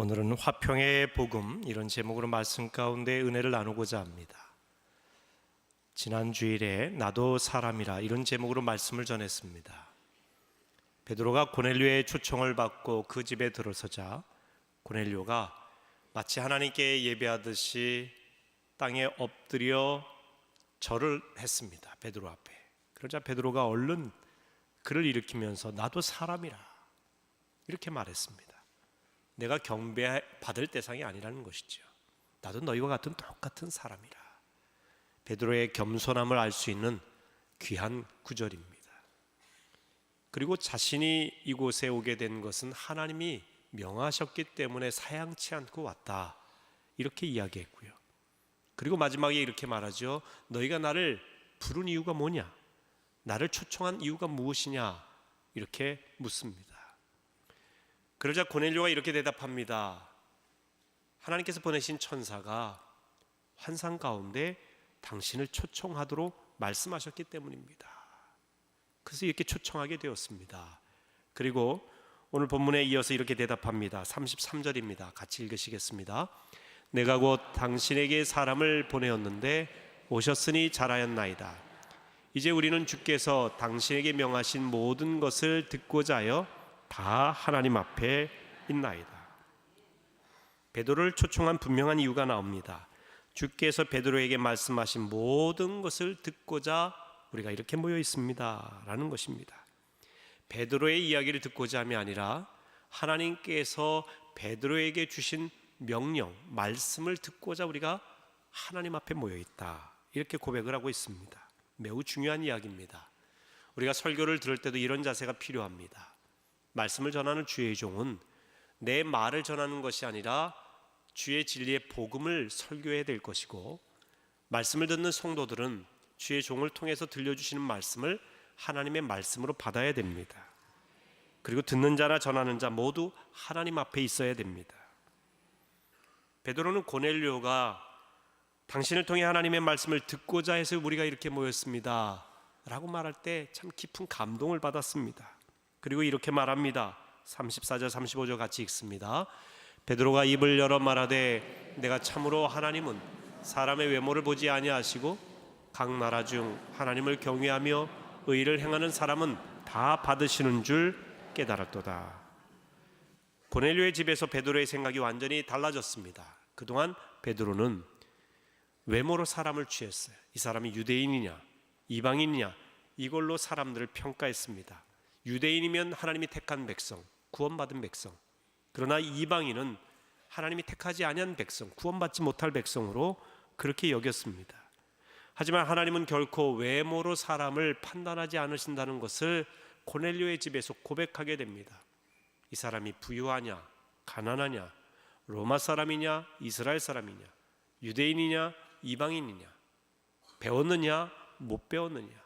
오늘은 화평의 복음 이런 제목으로 말씀 가운데 은혜를 나누고자 합니다. 지난 주일에 나도 사람이라 이런 제목으로 말씀을 전했습니다. 베드로가 고넬료의 초청을 받고 그 집에 들어서자 고넬료가 마치 하나님께 예배하듯이 땅에 엎드려 절을 했습니다. 베드로 앞에. 그러자 베드로가 얼른 그를 일으키면서 나도 사람이라 이렇게 말했습니다. 내가 경배받을 대상이 아니라는 것이죠. 나도 너희와 같은 똑같은 사람이라. 베드로의 겸손함을 알 수 있는 귀한 구절입니다. 그리고 자신이 이곳에 오게 된 것은 하나님이 명하셨기 때문에 사양치 않고 왔다, 이렇게 이야기했고요. 그리고 마지막에 이렇게 말하죠. 너희가 나를 부른 이유가 뭐냐? 나를 초청한 이유가 무엇이냐? 이렇게 묻습니다. 그러자 고넬료가 이렇게 대답합니다. 하나님께서 보내신 천사가 환상 가운데 당신을 초청하도록 말씀하셨기 때문입니다. 그래서 이렇게 초청하게 되었습니다. 그리고 오늘 본문에 이어서 이렇게 대답합니다. 33절입니다. 같이 읽으시겠습니다. 내가 곧 당신에게 사람을 보내었는데 오셨으니 잘하였나이다. 이제 우리는 주께서 당신에게 명하신 모든 것을 듣고자 하여 다 하나님 앞에 있나이다. 베드로를 초청한 분명한 이유가 나옵니다. 주께서 베드로에게 말씀하신 모든 것을 듣고자 우리가 이렇게 모여 있습니다 라는 것입니다. 베드로의 이야기를 듣고자 함이 아니라 하나님께서 베드로에게 주신 명령, 말씀을 듣고자 우리가 하나님 앞에 모여 있다, 이렇게 고백을 하고 있습니다. 매우 중요한 이야기입니다. 우리가 설교를 들을 때도 이런 자세가 필요합니다. 말씀을 전하는 주의 종은 내 말을 전하는 것이 아니라 주의 진리의 복음을 설교해야 될 것이고, 말씀을 듣는 성도들은 주의 종을 통해서 들려주시는 말씀을 하나님의 말씀으로 받아야 됩니다. 그리고 듣는 자나 전하는 자 모두 하나님 앞에 있어야 됩니다. 베드로는 고넬료가 당신을 통해 하나님의 말씀을 듣고자 해서 우리가 이렇게 모였습니다 라고 말할 때 참 깊은 감동을 받았습니다. 그리고 이렇게 말합니다. 34절 35절 같이 읽습니다. 베드로가 입을 열어 말하되 내가 참으로 하나님은 사람의 외모를 보지 아니하시고 각 나라 중 하나님을 경외하며 의를 행하는 사람은 다 받으시는 줄 깨달았도다. 고넬료의 집에서 베드로의 생각이 완전히 달라졌습니다. 그동안 베드로는 외모로 사람을 취했어요. 이 사람이 유대인이냐 이방인이냐 이걸로 사람들을 평가했습니다. 유대인이면 하나님이 택한 백성, 구원받은 백성. 그러나 이방인은 하나님이 택하지 아니한 백성, 구원받지 못할 백성으로 그렇게 여겼습니다. 하지만 하나님은 결코 외모로 사람을 판단하지 않으신다는 것을 고넬료의 집에서 고백하게 됩니다. 이 사람이 부유하냐 가난하냐, 로마 사람이냐 이스라엘 사람이냐, 유대인이냐 이방인이냐, 배웠느냐 못 배웠느냐,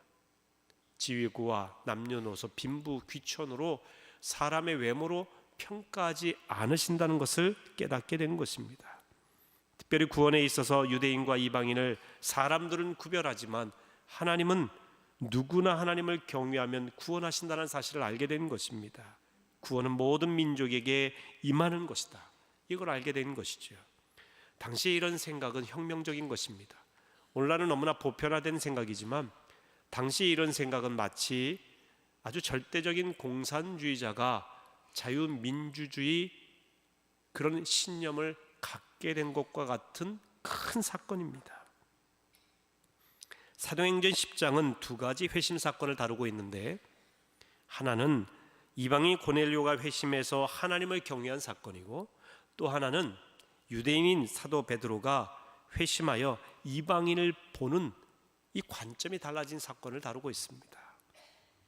지위구와 남녀노소 빈부 귀천으로 사람의 외모로 평가하지 않으신다는 것을 깨닫게 된 것입니다. 특별히 구원에 있어서 유대인과 이방인을 사람들은 구별하지만 하나님은 누구나 하나님을 경외하면 구원하신다는 사실을 알게 된 것입니다. 구원은 모든 민족에게 임하는 것이다, 이걸 알게 된 것이죠. 당시에 이런 생각은 혁명적인 것입니다. 오늘날은 너무나 보편화된 생각이지만 당시 이런 생각은 마치 아주 절대적인 공산주의자가 자유민주주의 그런 신념을 갖게 된 것과 같은 큰 사건입니다. 사도행전 10장은 두 가지 회심 사건을 다루고 있는데, 하나는 이방인 고넬료가 회심해서 하나님을 경외한 사건이고, 또 하나는 유대인인 사도 베드로가 회심하여 이방인을 보는 이 관점이 달라진 사건을 다루고 있습니다.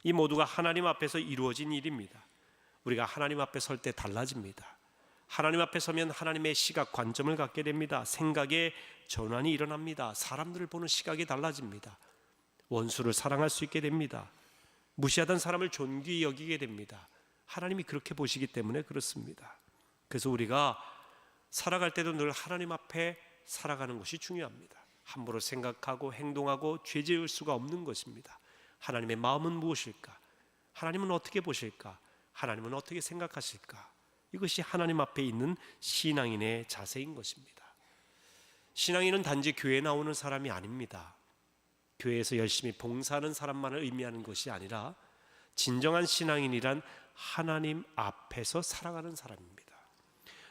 이 모두가 하나님 앞에서 이루어진 일입니다. 우리가 하나님 앞에 설 때 달라집니다. 하나님 앞에 서면 하나님의 시각, 관점을 갖게 됩니다. 생각의 전환이 일어납니다. 사람들을 보는 시각이 달라집니다. 원수를 사랑할 수 있게 됩니다. 무시하던 사람을 존귀히 여기게 됩니다. 하나님이 그렇게 보시기 때문에 그렇습니다. 그래서 우리가 살아갈 때도 늘 하나님 앞에 살아가는 것이 중요합니다. 함부로 생각하고 행동하고 죄 지을 수가 없는 것입니다. 하나님의 마음은 무엇일까? 하나님은 어떻게 보실까? 하나님은 어떻게 생각하실까? 이것이 하나님 앞에 있는 신앙인의 자세인 것입니다. 신앙인은 단지 교회에 나오는 사람이 아닙니다. 교회에서 열심히 봉사하는 사람만을 의미하는 것이 아니라 진정한 신앙인이란 하나님 앞에서 살아가는 사람입니다.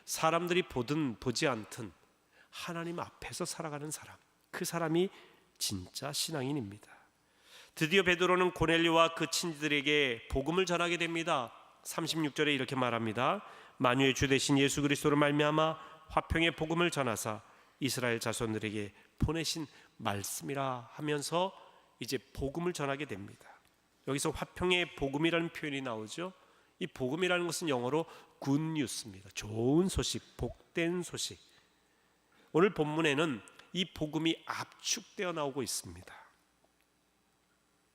사람들이 보든 보지 않든 하나님 앞에서 살아가는 사람, 그 사람이 진짜 신앙인입니다. 드디어 베드로는 고넬료와 그 친지들에게 복음을 전하게 됩니다. 36절에 이렇게 말합니다. 만유의 주 되신 예수 그리스도로 말미암아 화평의 복음을 전하사 이스라엘 자손들에게 보내신 말씀이라 하면서 이제 복음을 전하게 됩니다. 여기서 화평의 복음이라는 표현이 나오죠. 이 복음이라는 것은 영어로 굿뉴스입니다. 좋은 소식, 복된 소식. 오늘 본문에는 이 복음이 압축되어 나오고 있습니다.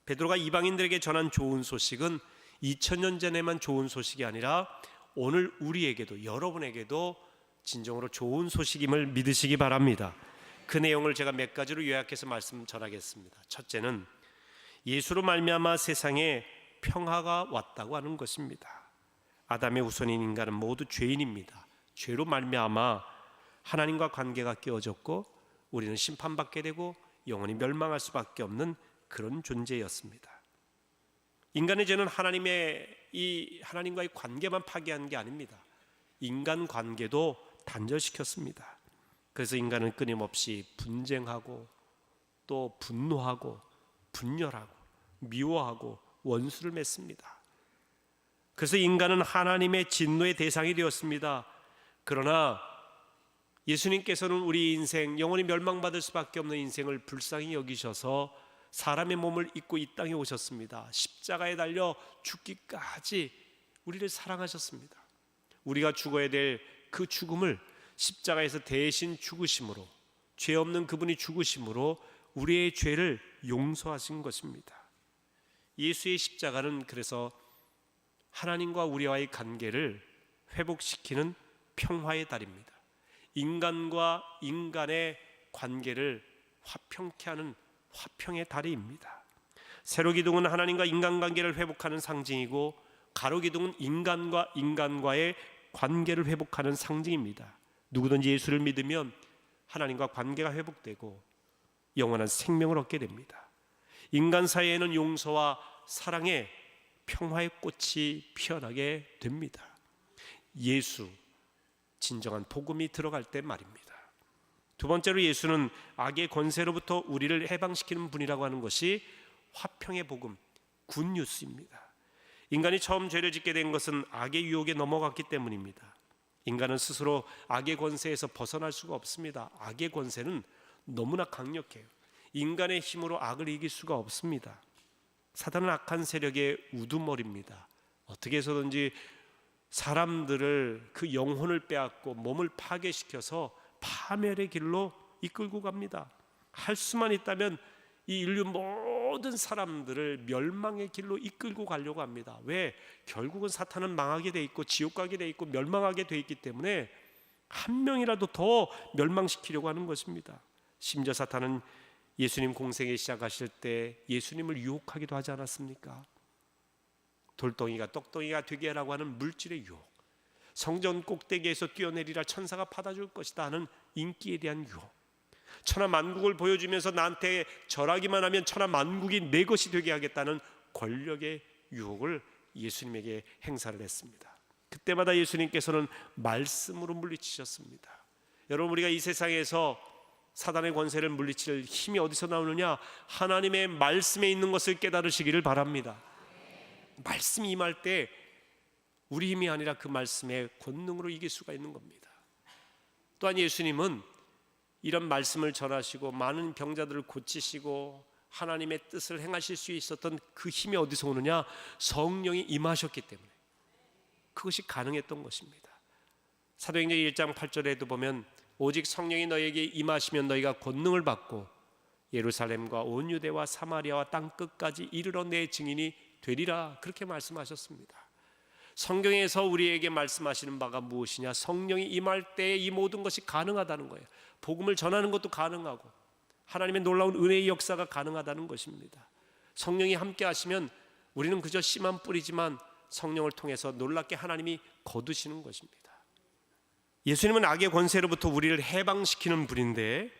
베드로가 이방인들에게 전한 좋은 소식은 2000년 전에만 좋은 소식이 아니라 오늘 우리에게도, 여러분에게도 진정으로 좋은 소식임을 믿으시기 바랍니다. 그 내용을 제가 몇 가지로 요약해서 말씀 전하겠습니다. 첫째는 예수로 말미암아 세상에 평화가 왔다고 하는 것입니다. 아담의 후손인 인간은 모두 죄인입니다. 죄로 말미암아 하나님과 관계가 깨어졌고 우리는 심판받게 되고 영원히 멸망할 수밖에 없는 그런 존재였습니다. 인간의 죄는 하나님과의 관계만 파괴한 게 아닙니다. 인간 관계도 단절시켰습니다. 그래서 인간은 끊임없이 분쟁하고 또 분노하고 분열하고 미워하고 원수를 맺습니다. 그래서 인간은 하나님의 진노의 대상이 되었습니다. 그러나 예수님께서는 우리 인생, 영원히 멸망받을 수밖에 없는 인생을 불쌍히 여기셔서 사람의 몸을 입고 이 땅에 오셨습니다. 십자가에 달려 죽기까지 우리를 사랑하셨습니다. 우리가 죽어야 될 그 죽음을 십자가에서 대신 죽으심으로, 죄 없는 그분이 죽으심으로 우리의 죄를 용서하신 것입니다. 예수의 십자가는 그래서 하나님과 우리와의 관계를 회복시키는 평화의 달입니다. 인간과 인간의 관계를 화평케 하는 화평의 달입니다. 세로 기둥은 하나님과 인간관계를 회복하는 상징이고 가로 기둥은 인간과 인간과의 관계를 회복하는 상징입니다. 누구든지 예수를 믿으면 하나님과 관계가 회복되고 영원한 생명을 얻게 됩니다. 인간 사이에는 용서와 사랑의 평화의 꽃이 피어나게 됩니다. 예수, 진정한 복음이 들어갈 때 말입니다. 두 번째로 예수는 악의 권세로부터 우리를 해방시키는 분이라고 하는 것이 화평의 복음, 굿뉴스입니다. 인간이 처음 죄를 짓게 된 것은 악의 유혹에 넘어갔기 때문입니다. 인간은 스스로 악의 권세에서 벗어날 수가 없습니다. 악의 권세는 너무나 강력해요. 인간의 힘으로 악을 이길 수가 없습니다. 사단은 악한 세력의 우두머리입니다. 어떻게 해서든지 사람들을 그 영혼을 빼앗고 몸을 파괴시켜서 파멸의 길로 이끌고 갑니다. 할 수만 있다면 이 인류 모든 사람들을 멸망의 길로 이끌고 가려고 합니다. 왜? 결국은 사탄은 망하게 돼 있고 지옥 가게 돼 있고 멸망하게 돼 있기 때문에 한 명이라도 더 멸망시키려고 하는 것입니다. 심지어 사탄은 예수님 공생에 시작하실 때 예수님을 유혹하기도 하지 않았습니까? 돌덩이가 떡덩이가 되게 하라고 하는 물질의 유혹, 성전 꼭대기에서 뛰어내리라 천사가 받아줄 것이다 하는 인기에 대한 유혹, 천하만국을 보여주면서 나한테 절하기만 하면 천하만국이 내 것이 되게 하겠다는 권력의 유혹을 예수님에게 행사를 했습니다. 그때마다 예수님께서는 말씀으로 물리치셨습니다. 여러분, 우리가 이 세상에서 사단의 권세를 물리칠 힘이 어디서 나오느냐? 하나님의 말씀에 있는 것을 깨달으시기를 바랍니다. 말씀이 임할 때 우리 힘이 아니라 그 말씀의 권능으로 이길 수가 있는 겁니다. 또한 예수님은 이런 말씀을 전하시고 많은 병자들을 고치시고 하나님의 뜻을 행하실 수 있었던 그 힘이 어디서 오느냐? 성령이 임하셨기 때문에 그것이 가능했던 것입니다. 사도행전 1장 8절에도 보면 오직 성령이 너에게 임하시면 너희가 권능을 받고 예루살렘과 온 유대와 사마리아와 땅 끝까지 이르러 내 증인이 되리라, 그렇게 말씀하셨습니다. 성경에서 우리에게 말씀하시는 바가 무엇이냐? 성령이 임할 때 이 모든 것이 가능하다는 거예요. 복음을 전하는 것도 가능하고 하나님의 놀라운 은혜의 역사가 가능하다는 것입니다. 성령이 함께 하시면 우리는 그저 씨만 뿌리지만 성령을 통해서 놀랍게 하나님이 거두시는 것입니다. 예수님은 악의 권세로부터 우리를 해방시키는 분인데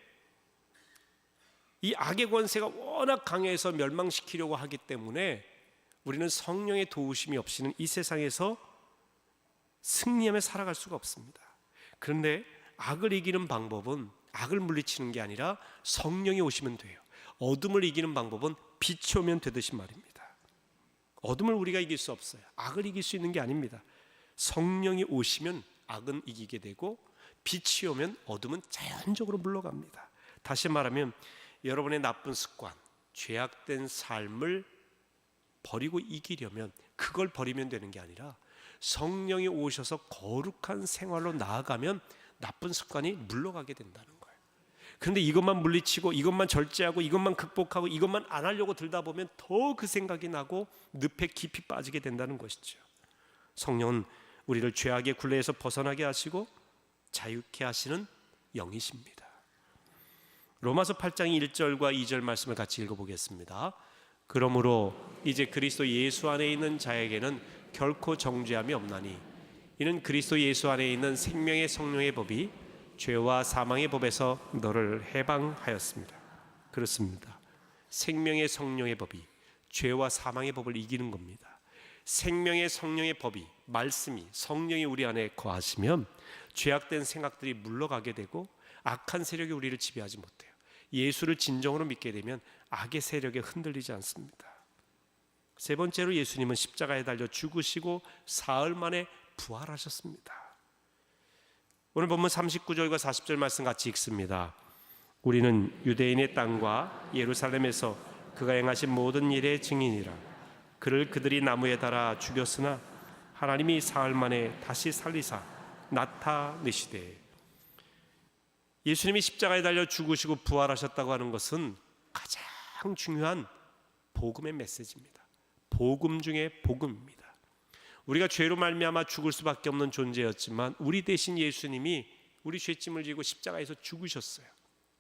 이 악의 권세가 워낙 강해서 멸망시키려고 하기 때문에 우리는 성령의 도우심이 없이는 이 세상에서 승리하며 살아갈 수가 없습니다. 그런데 악을 이기는 방법은 악을 물리치는 게 아니라 성령이 오시면 돼요. 어둠을 이기는 방법은 빛이 오면 되듯이 말입니다. 어둠을 우리가 이길 수 없어요. 악을 이길 수 있는 게 아닙니다. 성령이 오시면 악은 이기게 되고 빛이 오면 어둠은 자연적으로 물러갑니다. 다시 말하면 여러분의 나쁜 습관, 죄악된 삶을 버리고 이기려면 그걸 버리면 되는 게 아니라 성령이 오셔서 거룩한 생활로 나아가면 나쁜 습관이 물러가게 된다는 거예요. 그런데 이것만 물리치고 이것만 절제하고 이것만 극복하고 이것만 안 하려고 들다 보면 더 그 생각이 나고 늪에 깊이 빠지게 된다는 것이죠. 성령은 우리를 죄악의 굴레에서 벗어나게 하시고 자유케 하시는 영이십니다. 로마서 8장 1절과 2절 말씀을 같이 읽어보겠습니다. 그러므로 이제 그리스도 예수 안에 있는 자에게는 결코 정죄함이 없나니 이는 그리스도 예수 안에 있는 생명의 성령의 법이 죄와 사망의 법에서 너를 해방하였습니다. 그렇습니다. 생명의 성령의 법이 죄와 사망의 법을 이기는 겁니다. 생명의 성령의 법이, 말씀이, 성령이 우리 안에 거하시면 죄악된 생각들이 물러가게 되고 악한 세력이 우리를 지배하지 못해요. 예수를 진정으로 믿게 되면 악의 세력에 흔들리지 않습니다. 세 번째로 예수님은 십자가에 달려 죽으시고 사흘 만에 부활하셨습니다. 오늘 본문 39절과 40절 말씀 같이 읽습니다. 우리는 유대인의 땅과 예루살렘에서 그가 행하신 모든 일의 증인이라. 그를 그들이 나무에 달아 죽였으나 하나님이 사흘 만에 다시 살리사 나타내시되. 예수님이 십자가에 달려 죽으시고 부활하셨다고 하는 것은 가장 중요한 복음의 메시지입니다. 복음 중에 복음입니다. 우리가 죄로 말미암아 죽을 수밖에 없는 존재였지만 우리 대신 예수님이 우리 죄짐을 지고 십자가에서 죽으셨어요.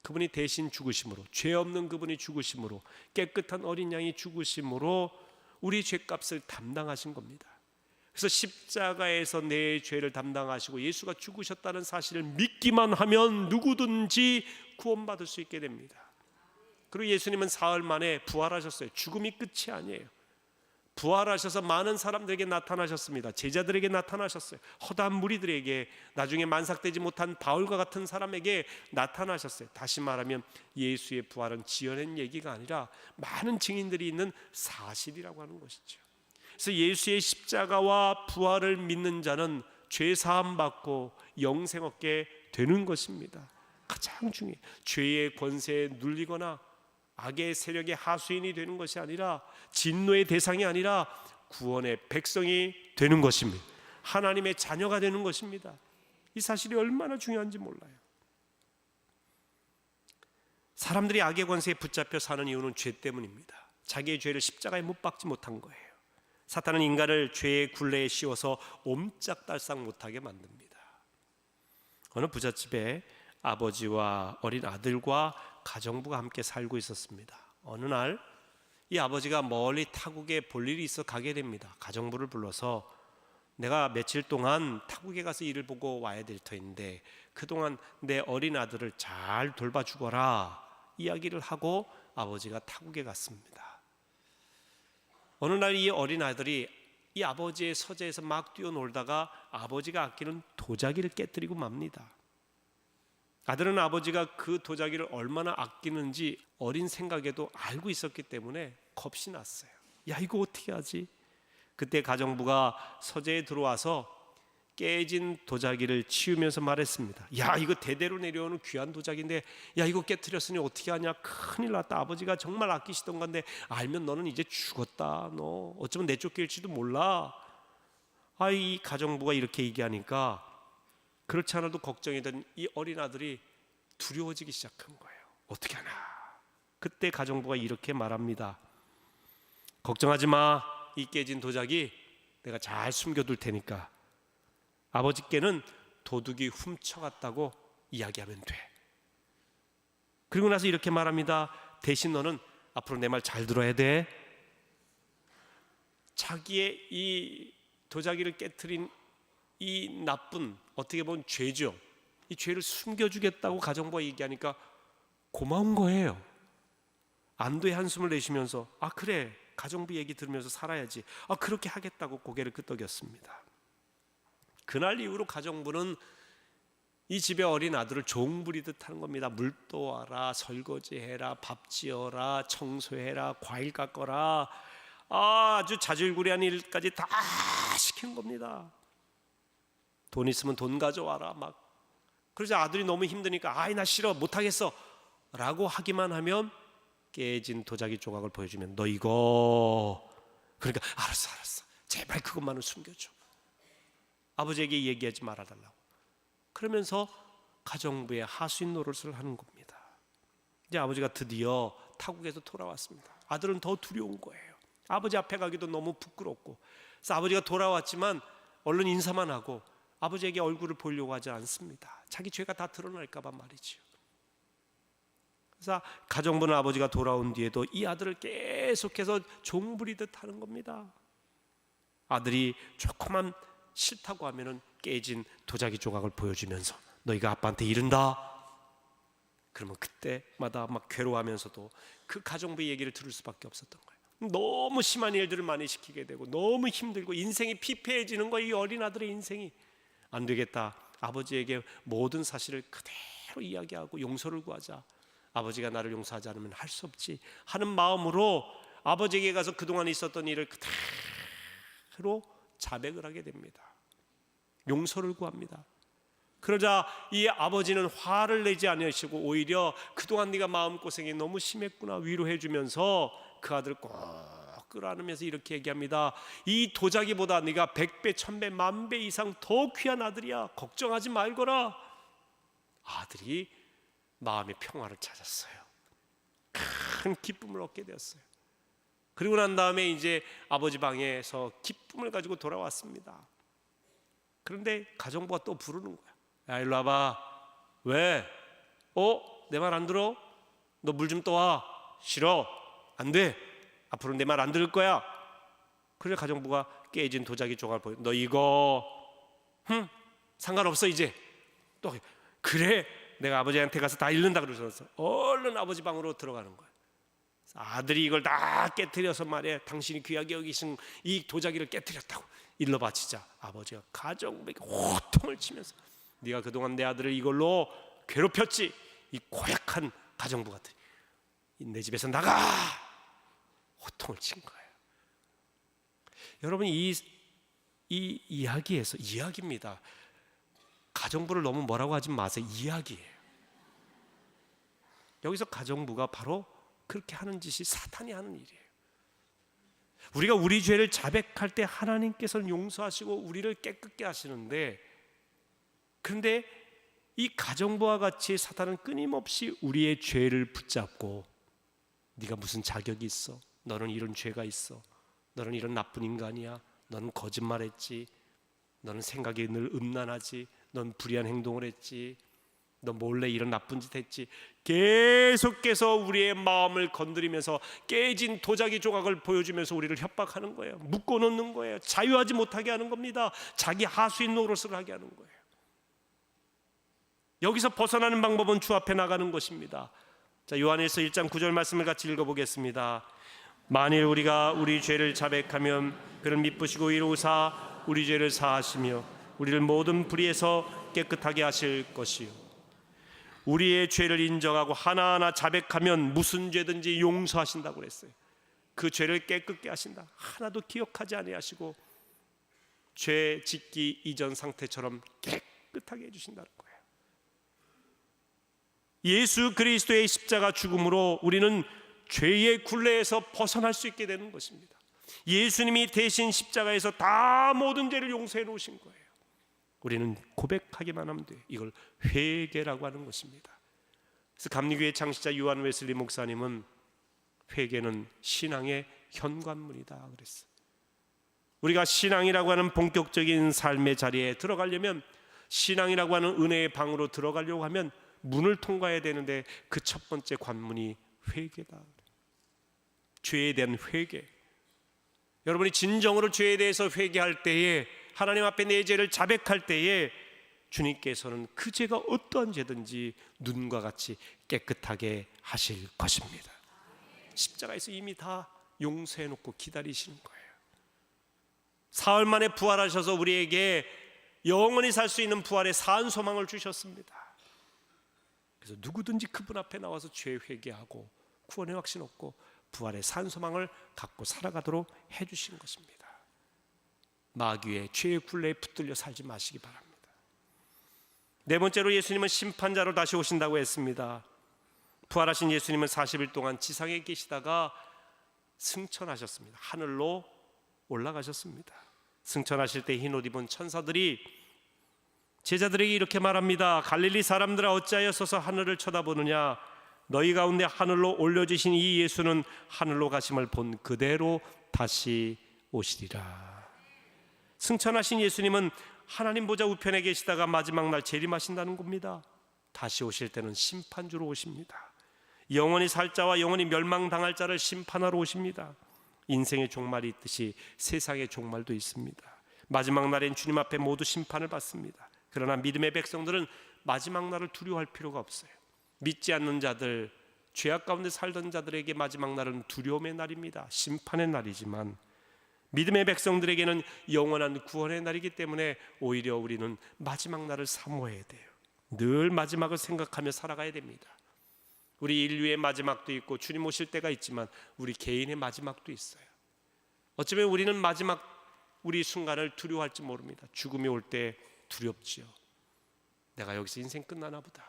그분이 대신 죽으심으로, 죄 없는 그분이 죽으심으로, 깨끗한 어린 양이 죽으심으로 우리 죄값을 담당하신 겁니다. 그래서 십자가에서 내 죄를 담당하시고 예수가 죽으셨다는 사실을 믿기만 하면 누구든지 구원받을 수 있게 됩니다. 그리고 예수님은 사흘 만에 부활하셨어요. 죽음이 끝이 아니에요. 부활하셔서 많은 사람들에게 나타나셨습니다. 제자들에게 나타나셨어요. 허다한 무리들에게, 나중에 만삭되지 못한 바울과 같은 사람에게 나타나셨어요. 다시 말하면 예수의 부활은 지어낸 얘기가 아니라 많은 증인들이 있는 사실이라고 하는 것이죠. 그래서 예수의 십자가와 부활을 믿는 자는 죄 사함 받고 영생 얻게 되는 것입니다. 가장 중요해요. 죄의 권세에 눌리거나 악의 세력의 하수인이 되는 것이 아니라, 진노의 대상이 아니라 구원의 백성이 되는 것입니다. 하나님의 자녀가 되는 것입니다. 이 사실이 얼마나 중요한지 몰라요. 사람들이 악의 권세에 붙잡혀 사는 이유는 죄 때문입니다. 자기의 죄를 십자가에 못 박지 못한 거예요. 사탄은 인간을 죄의 굴레에 씌워서 옴짝달싹 못하게 만듭니다. 어느 부잣집에 아버지와 어린 아들과 가정부가 함께 살고 있었습니다. 어느 날 이 아버지가 멀리 타국에 볼 일이 있어 가게 됩니다. 가정부를 불러서 내가 며칠 동안 타국에 가서 일을 보고 와야 될 터인데 그동안 내 어린 아들을 잘 돌봐주거라 이야기를 하고 아버지가 타국에 갔습니다. 어느 날 이 어린 아들이 이 아버지의 서재에서 막 뛰어놀다가 아버지가 아끼는 도자기를 깨뜨리고 맙니다. 아들은 아버지가 그 도자기를 얼마나 아끼는지 어린 생각에도 알고 있었기 때문에 겁이 났어요. 야, 이거 어떻게 하지? 그때 가정부가 서재에 들어와서 깨진 도자기를 치우면서 말했습니다. 야, 이거 대대로 내려오는 귀한 도자기인데 야, 이거 깨트렸으니 어떻게 하냐? 큰일 났다. 아버지가 정말 아끼시던 건데 알면 너는 이제 죽었다. 너 어쩌면 내쫓길지도 몰라. 이 가정부가 이렇게 얘기하니까 그렇지 않아도 걱정이던 이 어린 아들이 두려워지기 시작한 거예요. 어떻게 하나? 그때 가정부가 이렇게 말합니다. 걱정하지 마. 이 깨진 도자기 내가 잘 숨겨둘 테니까 아버지께는 도둑이 훔쳐갔다고 이야기하면 돼. 그리고 나서 이렇게 말합니다. 대신 너는 앞으로 내 말 잘 들어야 돼. 자기의 이 도자기를 깨트린 이 나쁜, 어떻게 보면 죄죠. 이 죄를 숨겨주겠다고 가정부가 얘기하니까 고마운 거예요. 안도의 한숨을 내쉬면서 아 그래, 가정부 얘기 들으면서 살아야지, 아 그렇게 하겠다고 고개를 끄덕였습니다. 그날 이후로 가정부는 이 집의 어린 아들을 종 부리듯 하는 겁니다. 물 떠와라, 설거지해라, 밥 지어라, 청소해라, 과일 깎아라, 아주 자질구레한 일까지 다 시키는 겁니다. 돈 있으면 돈 가져와라 막. 그러자 아들이 너무 힘드니까 아이 나 싫어 못하겠어 라고 하기만 하면 깨진 도자기 조각을 보여주면 너 이거, 그러니까 알았어 제발 그것만은 숨겨줘, 아버지에게 얘기하지 말아달라고. 그러면서 가정부의 하수인 노릇을 하는 겁니다. 이제 아버지가 드디어 타국에서 돌아왔습니다. 아들은 더 두려운 거예요. 아버지 앞에 가기도 너무 부끄럽고. 그래서 아버지가 돌아왔지만 얼른 인사만 하고 아버지에게 얼굴을 보려고 하지 않습니다. 자기 죄가 다 드러날까 봐 말이죠. 그래서 가정부는 아버지가 돌아온 뒤에도 이 아들을 계속해서 종부리듯 하는 겁니다. 아들이 조금만 싫다고 하면은 깨진 도자기 조각을 보여주면서 너희가 아빠한테 이른다. 그러면 그때마다 막 괴로워하면서도 그 가정부의 얘기를 들을 수밖에 없었던 거예요. 너무 심한 일들을 많이 시키게 되고 너무 힘들고 인생이 피폐해지는 거예요. 이 어린 아들의 인생이. 안 되겠다, 아버지에게 모든 사실을 그대로 이야기하고 용서를 구하자. 아버지가 나를 용서하지 않으면 할 수 없지 하는 마음으로 아버지에게 가서 그동안 있었던 일을 그대로 자백을 하게 됩니다. 용서를 구합니다. 그러자 이 아버지는 화를 내지 않으시고 오히려 그동안 네가 마음고생이 너무 심했구나 위로해 주면서 그 아들을 꼭 끌어안으면서 이렇게 얘기합니다. 이 도자기보다 네가 100배, 1000배, 10,000배 이상 더 귀한 아들이야. 걱정하지 말거라. 아들이 마음의 평화를 찾았어요. 큰 기쁨을 얻게 되었어요. 그리고 난 다음에 이제 아버지 방에서 기쁨을 가지고 돌아왔습니다. 그런데 가정부가 또 부르는 거야. 야 일로 와봐. 왜? 내 말 안 들어? 너 물 좀 떠와. 싫어. 안 돼. 앞으로 내 말 안 들을 거야. 그래 가정부가 깨진 도자기 조각을 보여. 너 이거 상관없어 이제. 또 그래 내가 아버지한테 가서 다 잃는다 그러셔서 얼른 아버지 방으로 들어가는 거야. 아들이 이걸 다 깨트려서 말해 당신이 귀하게 여기신 이 도자기를 깨트렸다고 일러 바치자 아버지가 가정부에게 호통을 치면서 네가 그동안 내 아들을 이걸로 괴롭혔지, 이 고약한 가정부 같은, 내 집에서 나가, 호통을 친 거예요. 여러분 이 이야기에서 이야기입니다. 가정부를 너무 뭐라고 하지 마세요. 이야기예요. 여기서 가정부가 바로 그렇게 하는 짓이 사탄이 하는 일이에요. 우리가 우리 죄를 자백할 때 하나님께서는 용서하시고 우리를 깨끗게 하시는데, 그런데 이 가정부와 같이 사탄은 끊임없이 우리의 죄를 붙잡고 네가 무슨 자격이 있어? 너는 이런 죄가 있어. 너는 이런 나쁜 인간이야. 너는 거짓말했지. 너는 생각이 늘 음란하지. 넌 불의한 행동을 했지. 너 몰래 이런 나쁜 짓 했지. 계속해서 우리의 마음을 건드리면서 깨진 도자기 조각을 보여주면서 우리를 협박하는 거예요. 묶어놓는 거예요. 자유하지 못하게 하는 겁니다. 자기 하수인 노릇을 하게 하는 거예요. 여기서 벗어나는 방법은 주 앞에 나가는 것입니다. 자, 요한일서 1장 9절 말씀을 같이 읽어보겠습니다. 만일 우리가 우리 죄를 자백하면 그를 미쁘시고 이루사 우리 죄를 사하시며 우리를 모든 불의에서 깨끗하게 하실 것이요. 우리의 죄를 인정하고 하나하나 자백하면 무슨 죄든지 용서하신다고 그랬어요. 그 죄를 깨끗게 하신다. 하나도 기억하지 아니하시고 죄 짓기 이전 상태처럼 깨끗하게 해주신다는 거예요. 예수 그리스도의 십자가 죽음으로 우리는 죄의 굴레에서 벗어날 수 있게 되는 것입니다. 예수님이 대신 십자가에서 다 모든 죄를 용서해 놓으신 거예요. 우리는 고백하기만 하면 돼요. 이걸 회개라고 하는 것입니다. 그래서 감리교회 창시자 요한 웨슬리 목사님은 회개는 신앙의 현관문이다 그랬어요. 우리가 신앙이라고 하는 본격적인 삶의 자리에 들어가려면, 신앙이라고 하는 은혜의 방으로 들어가려고 하면 문을 통과해야 되는데 그 첫 번째 관문이 회개다. 죄에 대한 회개. 여러분이 진정으로 죄에 대해서 회개할 때에, 하나님 앞에 내 죄를 자백할 때에 주님께서는 그 죄가 어떠한 죄든지 눈과 같이 깨끗하게 하실 것입니다. 십자가에서 이미 다 용서해 놓고 기다리시는 거예요. 사흘 만에 부활하셔서 우리에게 영원히 살 수 있는 부활의 산 소망을 주셨습니다. 그래서 누구든지 그분 앞에 나와서 죄 회개하고 구원의 확신 얻고 부활의 산 소망을 갖고 살아가도록 해주신 것입니다. 마귀의 죄의 굴레에 붙들려 살지 마시기 바랍니다. 네 번째로 예수님은 심판자로 다시 오신다고 했습니다. 부활하신 예수님은 40일 동안 지상에 계시다가 승천하셨습니다. 하늘로 올라가셨습니다. 승천하실 때 흰 옷 입은 천사들이 제자들에게 이렇게 말합니다. 갈릴리 사람들아 어찌하여 서서 하늘을 쳐다보느냐? 너희 가운데 하늘로 올려지신 이 예수는 하늘로 가심을 본 그대로 다시 오시리라. 승천하신 예수님은 하나님 보좌 우편에 계시다가 마지막 날 재림하신다는 겁니다. 다시 오실 때는 심판주로 오십니다. 영원히 살 자와 영원히 멸망당할 자를 심판하러 오십니다. 인생의 종말이 있듯이 세상의 종말도 있습니다. 마지막 날엔 주님 앞에 모두 심판을 받습니다. 그러나 믿음의 백성들은 마지막 날을 두려워할 필요가 없어요. 믿지 않는 자들, 죄악 가운데 살던 자들에게 마지막 날은 두려움의 날입니다. 심판의 날이지만 믿음의 백성들에게는 영원한 구원의 날이기 때문에 오히려 우리는 마지막 날을 사모해야 돼요. 늘 마지막을 생각하며 살아가야 됩니다. 우리 인류의 마지막도 있고 주님 오실 때가 있지만 우리 개인의 마지막도 있어요. 어쩌면 우리는 마지막 우리 순간을 두려워할지 모릅니다. 죽음이 올 때 두렵지요. 내가 여기서 인생 끝나나 보다.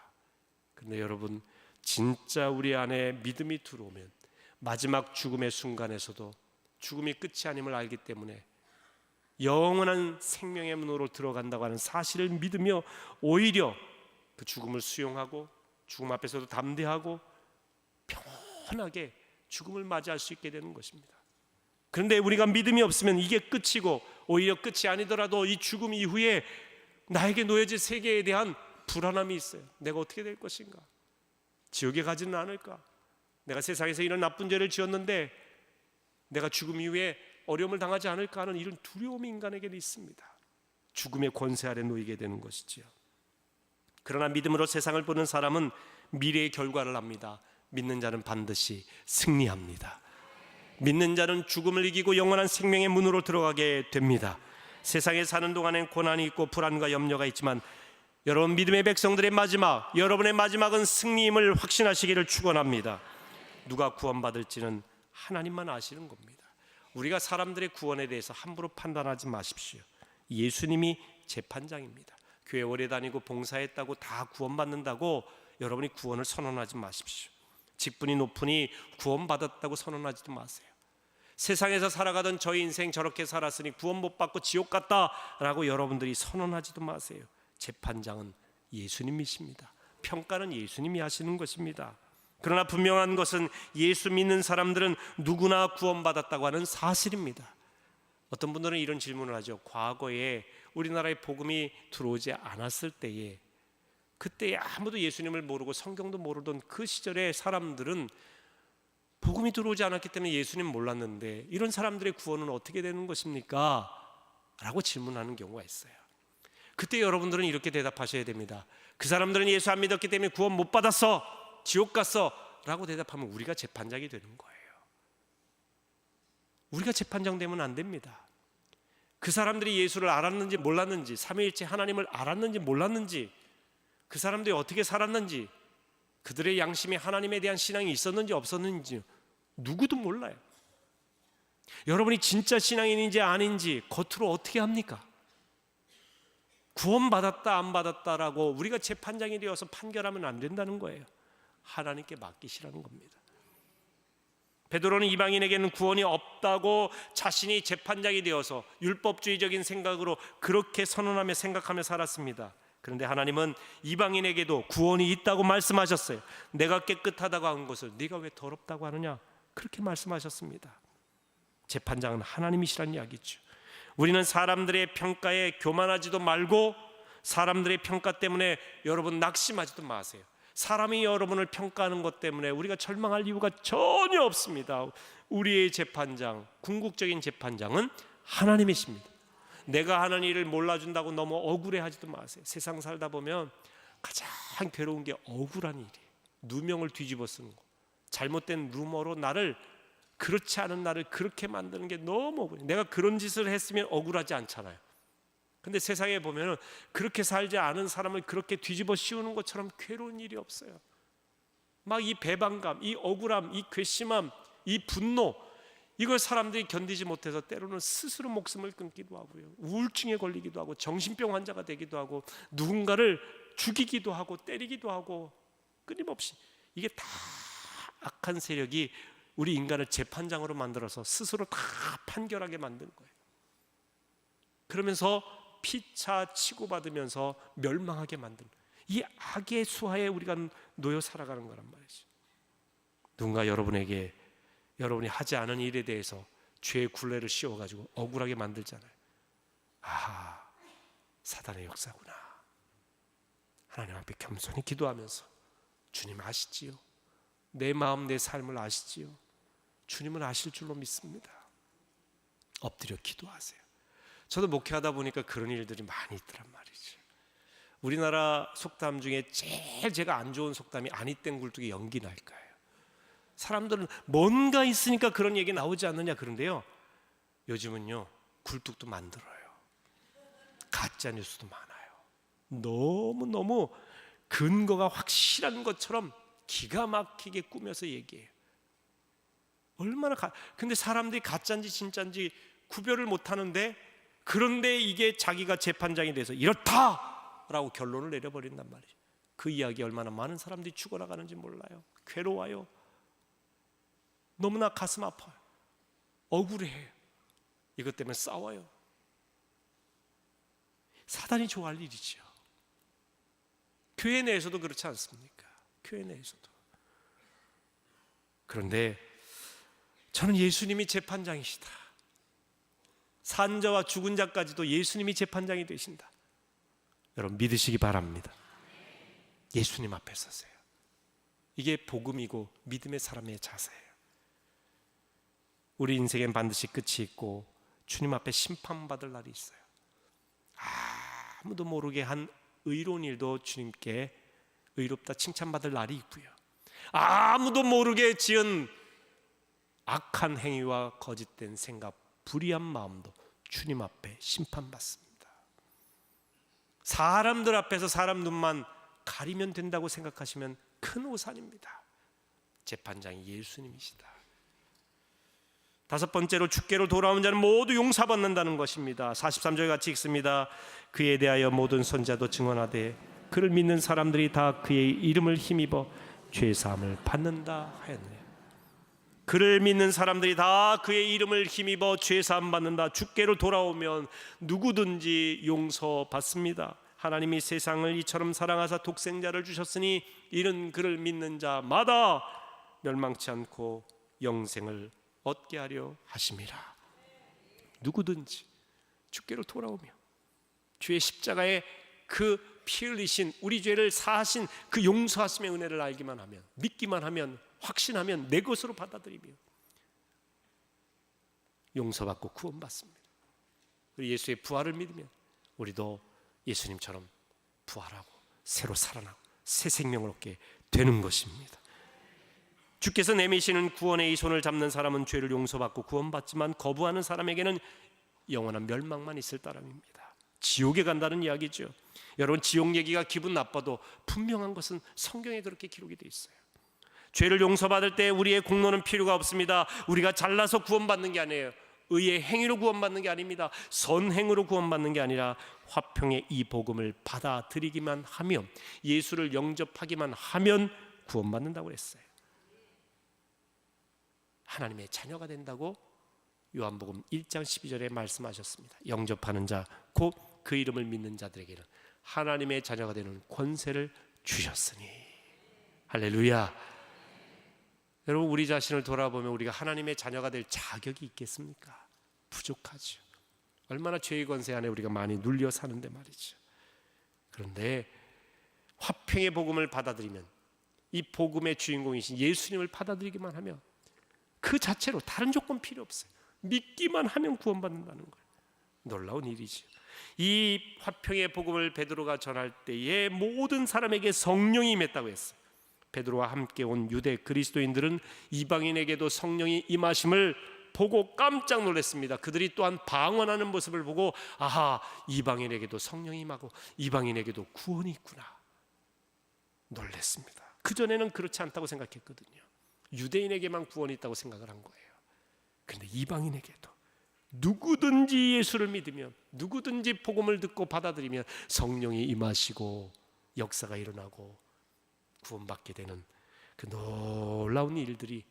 그런데 여러분, 진짜 우리 안에 믿음이 들어오면 마지막 죽음의 순간에서도 죽음이 끝이 아님을 알기 때문에 영원한 생명의 문으로 들어간다고 하는 사실을 믿으며 오히려 그 죽음을 수용하고 죽음 앞에서도 담대하고 편하게 죽음을 맞이할 수 있게 되는 것입니다. 그런데 우리가 믿음이 없으면 이게 끝이고 오히려 끝이 아니더라도 이 죽음 이후에 나에게 놓여질 세계에 대한 불안함이 있어요. 내가 어떻게 될 것인가? 지옥에 가지는 않을까? 내가 세상에서 이런 나쁜 죄를 지었는데 내가 죽음 이후에 어려움을 당하지 않을까 하는 이런 두려움이 인간에게는 있습니다. 죽음의 권세 아래 놓이게 되는 것이지요. 그러나 믿음으로 세상을 보는 사람은 미래의 결과를 압니다. 믿는 자는 반드시 승리합니다. 믿는 자는 죽음을 이기고 영원한 생명의 문으로 들어가게 됩니다. 세상에 사는 동안엔 고난이 있고 불안과 염려가 있지만 여러분 믿음의 백성들의 마지막, 여러분의 마지막은 승리임을 확신하시기를 축원합니다. 누가 구원받을지는 하나님만 아시는 겁니다. 우리가 사람들의 구원에 대해서 함부로 판단하지 마십시오. 예수님이 재판장입니다. 교회 오래 다니고 봉사했다고 다 구원받는다고 여러분이 구원을 선언하지 마십시오. 직분이 높으니 구원받았다고 선언하지도 마세요. 세상에서 살아가던 저희 인생 저렇게 살았으니 구원 못 받고 지옥 갔다라고 여러분들이 선언하지도 마세요. 재판장은 예수님이십니다. 평가는 예수님이 하시는 것입니다. 그러나 분명한 것은 예수 믿는 사람들은 누구나 구원받았다고 하는 사실입니다. 어떤 분들은 이런 질문을 하죠. 과거에 우리나라에 복음이 들어오지 않았을 때에, 그때 아무도 예수님을 모르고 성경도 모르던 그 시절의 사람들은 복음이 들어오지 않았기 때문에 예수님 몰랐는데 이런 사람들의 구원은 어떻게 되는 것입니까? 라고 질문하는 경우가 있어요. 그때 여러분들은 이렇게 대답하셔야 됩니다. 그 사람들은 예수 안 믿었기 때문에 구원 못 받았어, 지옥 갔어 라고 대답하면 우리가 재판장이 되는 거예요. 우리가 재판장 되면 안 됩니다. 그 사람들이 예수를 알았는지 몰랐는지, 삼위일체 하나님을 알았는지 몰랐는지, 그 사람들이 어떻게 살았는지, 그들의 양심에 하나님에 대한 신앙이 있었는지 없었는지 누구도 몰라요. 여러분이 진짜 신앙인인지 아닌지 겉으로 어떻게 합니까? 구원받았다 안 받았다라고 우리가 재판장이 되어서 판결하면 안 된다는 거예요. 하나님께 맡기시라는 겁니다. 베드로는 이방인에게는 구원이 없다고 자신이 재판장이 되어서 율법주의적인 생각으로 그렇게 선언하며 생각하며 살았습니다. 그런데 하나님은 이방인에게도 구원이 있다고 말씀하셨어요. 내가 깨끗하다고 한 것을 네가 왜 더럽다고 하느냐, 그렇게 말씀하셨습니다. 재판장은 하나님이시란 이야기죠. 우리는 사람들의 평가에 교만하지도 말고 사람들의 평가 때문에 여러분 낙심하지도 마세요. 사람이 여러분을 평가하는 것 때문에 우리가 절망할 이유가 전혀 없습니다. 우리의 재판장, 궁극적인 재판장은 하나님이십니다. 내가 하는 일을 몰라준다고 너무 억울해하지도 마세요. 세상 살다 보면 가장 괴로운 게 억울한 일이에요. 누명을 뒤집어 쓰는 거, 잘못된 루머로 나를, 그렇지 않은 나를 그렇게 만드는 게 너무 억울해요. 내가 그런 짓을 했으면 억울하지 않잖아요. 근데 세상에 보면 그렇게 살지 않은 사람을 그렇게 뒤집어 씌우는 것처럼 괴로운 일이 없어요. 막 이 배반감, 이 억울함, 이 괘씸함, 이 분노, 이걸 사람들이 견디지 못해서 때로는 스스로 목숨을 끊기도 하고요, 우울증에 걸리기도 하고 정신병 환자가 되기도 하고 누군가를 죽이기도 하고 때리기도 하고, 끊임없이 이게 다 악한 세력이 우리 인간을 재판장으로 만들어서 스스로 다 판결하게 만든 거예요. 그러면서 피차 치고받으면서 멸망하게 만든, 이 악의 수하에 우리가 놓여 살아가는 거란 말이죠. 누군가 여러분에게 여러분이 하지 않은 일에 대해서 죄의 굴레를 씌워가지고 억울하게 만들잖아요. 아, 사단의 역사구나. 하나님 앞에 겸손히 기도하면서, 주님 아시지요? 내 마음 내 삶을 아시지요? 주님은 아실 줄로 믿습니다. 엎드려 기도하세요. 저도 목회하다 보니까 그런 일들이 많이 있더란 말이죠. 우리나라 속담 중에 제일 제가 안 좋은 속담이 아니 땡 굴뚝에 연기 날까요? 사람들은 뭔가 있으니까 그런 얘기 나오지 않느냐 그런데요, 요즘은요 굴뚝도 만들어요. 가짜 뉴스도 많아요. 너무너무 근거가 확실한 것처럼 기가 막히게 꾸며서 얘기해요. 얼마나 근데 사람들이 가짜인지 진짜인지 구별을 못하는데, 그런데 이게 자기가 재판장이 돼서 이렇다라고 결론을 내려버린단 말이죠. 그 이야기 얼마나 많은 사람들이 죽어나가는지 몰라요. 괴로워요. 너무나 가슴 아파요. 억울해요. 이것 때문에 싸워요. 사단이 좋아할 일이죠. 교회 내에서도 그렇지 않습니까? 교회 내에서도. 그런데 저는 예수님이 재판장이시다, 산 자와 죽은 자까지도 예수님이 재판장이 되신다, 여러분 믿으시기 바랍니다. 예수님 앞에 서세요. 이게 복음이고 믿음의 사람의 자세예요. 우리 인생엔 반드시 끝이 있고 주님 앞에 심판받을 날이 있어요. 아무도 모르게 한 의로운 일도 주님께 의롭다 칭찬받을 날이 있고요, 아무도 모르게 지은 악한 행위와 거짓된 생각, 불의한 마음도 주님 앞에 심판받습니다. 사람들 앞에서 사람 눈만 가리면 된다고 생각하시면 큰 오산입니다. 재판장이 예수님이시다. 다섯 번째로, 주께로 돌아온 자는 모두 용서받는다는 것입니다. 43절 같이 읽습니다. 그에 대하여 모든 선자도 증언하되 그를 믿는 사람들이 다 그의 이름을 힘입어 죄사함을 받는다 하였네. 그를 믿는 사람들이 다 그의 이름을 힘입어 죄사함 받는다. 주께로 돌아오면 누구든지 용서받습니다. 하나님이 세상을 이처럼 사랑하사 독생자를 주셨으니 이는 그를 믿는 자마다 멸망치 않고 영생을 얻게 하려 하심이라. 누구든지 주께로 돌아오며 주의 십자가에 그 피 흘리신, 우리 죄를 사하신 그 용서하심의 은혜를 알기만 하면, 믿기만 하면, 확신하면, 내 것으로 받아들이며 용서받고 구원받습니다. 우리 예수의 부활을 믿으면 우리도 예수님처럼 부활하고 새로 살아나고 새 생명을 얻게 되는 것입니다. 주께서 내미시는 구원의 이 손을 잡는 사람은 죄를 용서받고 구원받지만 거부하는 사람에게는 영원한 멸망만 있을 따름입니다. 지옥에 간다는 이야기죠. 여러분, 지옥 얘기가 기분 나빠도 분명한 것은 성경에 그렇게 기록이 되어 있어요. 죄를 용서받을 때 우리의 공로는 필요가 없습니다. 우리가 잘나서 구원받는 게 아니에요. 의의 행위로 구원받는 게 아닙니다. 선행으로 구원받는 게 아니라 화평의 이 복음을 받아들이기만 하면, 예수를 영접하기만 하면 구원받는다고 했어요. 하나님의 자녀가 된다고 요한복음 1장 12절에 말씀하셨습니다. 영접하는 자, 곧 그 이름을 믿는 자들에게는 하나님의 자녀가 되는 권세를 주셨으니. 할렐루야. 여러분, 우리 자신을 돌아보면 우리가 하나님의 자녀가 될 자격이 있겠습니까? 부족하죠. 얼마나 죄의 권세 안에 우리가 많이 눌려 사는데 말이죠. 그런데 화평의 복음을 받아들이면 이 복음의 주인공이신 예수님을 받아들이기만 하면 그 자체로 다른 조건 필요 없어요. 믿기만 하면 구원받는다는 거예요. 놀라운 일이죠. 이 화평의 복음을 베드로가 전할 때에 모든 사람에게 성령이 임했다고 했어요. 베드로와 함께 온 유대 그리스도인들은 이방인에게도 성령이 임하심을 보고 깜짝 놀랐습니다. 그들이 또한 방언하는 모습을 보고 아하, 이방인에게도 성령이 임하고 이방인에게도 구원이 있구나 놀랐습니다. 그전에는 그렇지 않다고 생각했거든요. 유대인에게만 구원이 있다고 생각을 한 거예요. 그런데 이방인에게도 누구든지 예수를 믿으면, 누구든지 복음을 듣고 받아들이면 성령이 임하시고 역사가 일어나고 구원받게 되는 그 놀라운 일들이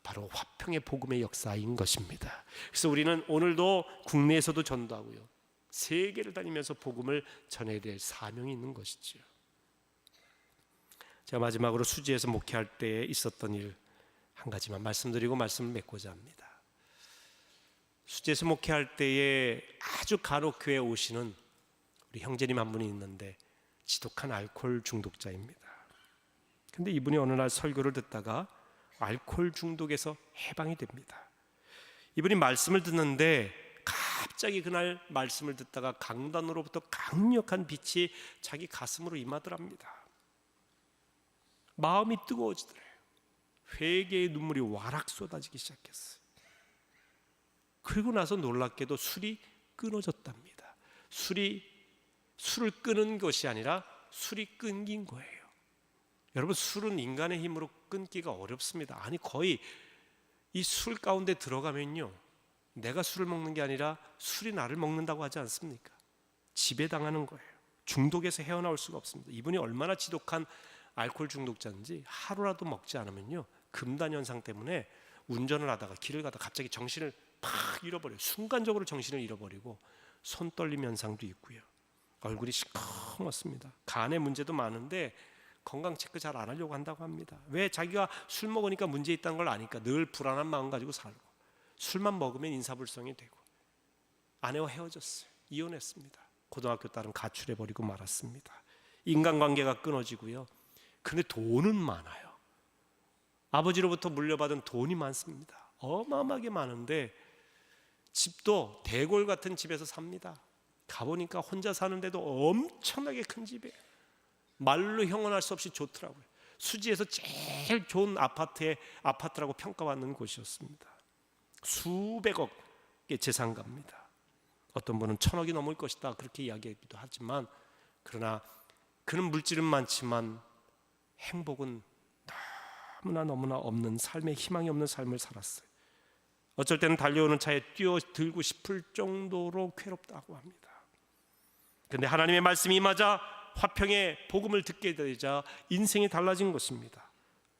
바로 화평의 복음의 역사인 것입니다. 그래서 우리는 오늘도 국내에서도 전도하고요, 세계를 다니면서 복음을 전해야 될 사명이 있는 것이죠. 제가 마지막으로 수지에서 목회할 때 있었던 일 한 가지만 말씀드리고 말씀을 맺고자 합니다. 수지에서 목회할 때에 아주 간혹 교회에 오시는 우리 형제님 한 분이 있는데 지독한 알코올 중독자입니다. 근데 이분이 어느 날 설교를 듣다가 알코올 중독에서 해방이 됩니다. 이분이 말씀을 듣는데 갑자기 그날 말씀을 듣다가 강단으로부터 강력한 빛이 자기 가슴으로 임하더랍니다. 마음이 뜨거워지더래요. 회개의 눈물이 와락 쏟아지기 시작했어요. 그리고 나서 놀랍게도 술이 끊어졌답니다. 술을 끄는 것이 아니라 술이 끊긴 거예요. 여러분, 술은 인간의 힘으로 끊기가 어렵습니다. 아니, 거의 이 술 가운데 들어가면요, 내가 술을 먹는 게 아니라 술이 나를 먹는다고 하지 않습니까? 지배당하는 거예요. 중독에서 헤어나올 수가 없습니다. 이분이 얼마나 지독한 알코올 중독자인지 하루라도 먹지 않으면요, 금단 현상 때문에 운전을 하다가 길을 가다가 갑자기 정신을 팍 잃어버려요. 순간적으로 정신을 잃어버리고 손 떨림 현상도 있고요, 얼굴이 시커멓습니다. 간에 문제도 많은데 건강 체크 잘 안 하려고 한다고 합니다. 왜? 자기가 술 먹으니까 문제 있다는 걸 아니까 늘 불안한 마음 가지고 살고, 술만 먹으면 인사불성이 되고, 아내와 헤어졌어요. 이혼했습니다. 고등학교 딸은 가출해버리고 말았습니다. 인간관계가 끊어지고요. 근데 돈은 많아요. 아버지로부터 물려받은 돈이 많습니다. 어마어마하게 많은데 집도 대골 같은 집에서 삽니다. 가보니까 혼자 사는데도 엄청나게 큰 집이에요. 말로 형언할 수 없이 좋더라고요. 수지에서 제일 좋은 아파트라고 평가받는 곳이었습니다. 수백억의 재산가입니다. 어떤 분은 1,000억이 넘을 것이다 그렇게 이야기하기도 하지만, 그러나 그는 물질은 많지만 행복은 너무나 없는 삶에 희망이 없는 삶을 살았어요. 어쩔 때는 달려오는 차에 뛰어들고 싶을 정도로 괴롭다고 합니다. 그런데 하나님의 말씀이 임하자 화평의 복음을 듣게 되자 인생이 달라진 것입니다.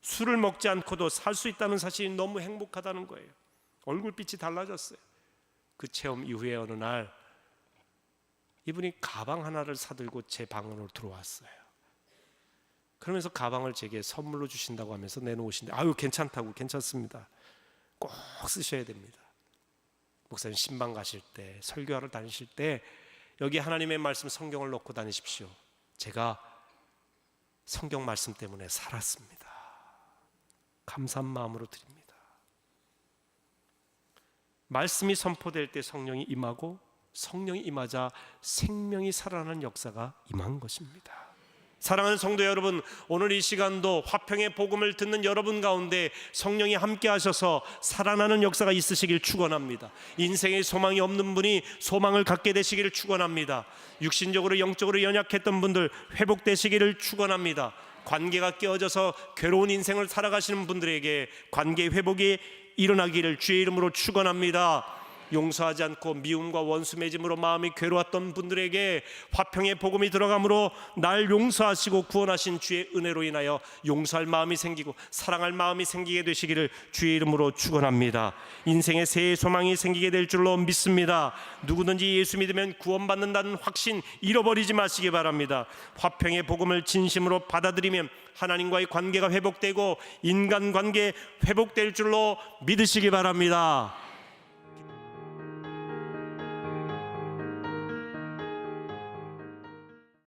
술을 먹지 않고도 살 수 있다는 사실이 너무 행복하다는 거예요. 얼굴빛이 달라졌어요. 그 체험 이후에 어느 날 이분이 가방 하나를 사들고 제 방으로 들어왔어요. 그러면서 가방을 제게 선물로 주신다고 하면서 내놓으신데, 아유 괜찮다고, 괜찮습니다, 꼭 쓰셔야 됩니다. 목사님 신방 가실 때, 설교하러 다니실 때 여기 하나님의 말씀 성경을 놓고 다니십시오. 제가 성경 말씀 때문에 살았습니다. 감사한 마음으로 드립니다. 말씀이 선포될 때 성령이 임하고, 성령이 임하자 생명이 살아나는 역사가 임한 것입니다. 사랑하는 성도 여러분, 오늘 이 시간도 화평의 복음을 듣는 여러분 가운데 성령이 함께 하셔서 살아나는 역사가 있으시길 축원합니다. 인생에 소망이 없는 분이 소망을 갖게 되시기를 축원합니다. 육신적으로 영적으로 연약했던 분들 회복되시기를 축원합니다. 관계가 깨어져서 괴로운 인생을 살아가시는 분들에게 관계 회복이 일어나기를 주의 이름으로 축원합니다. 용서하지 않고 미움과 원수 맺음으로 마음이 괴로웠던 분들에게 화평의 복음이 들어감으로 날 용서하시고 구원하신 주의 은혜로 인하여 용서할 마음이 생기고 사랑할 마음이 생기게 되시기를 주의 이름으로 축원합니다. 인생에 새해 소망이 생기게 될 줄로 믿습니다. 누구든지 예수 믿으면 구원받는다는 확신 잃어버리지 마시기 바랍니다. 화평의 복음을 진심으로 받아들이면 하나님과의 관계가 회복되고 인간관계 회복될 줄로 믿으시기 바랍니다.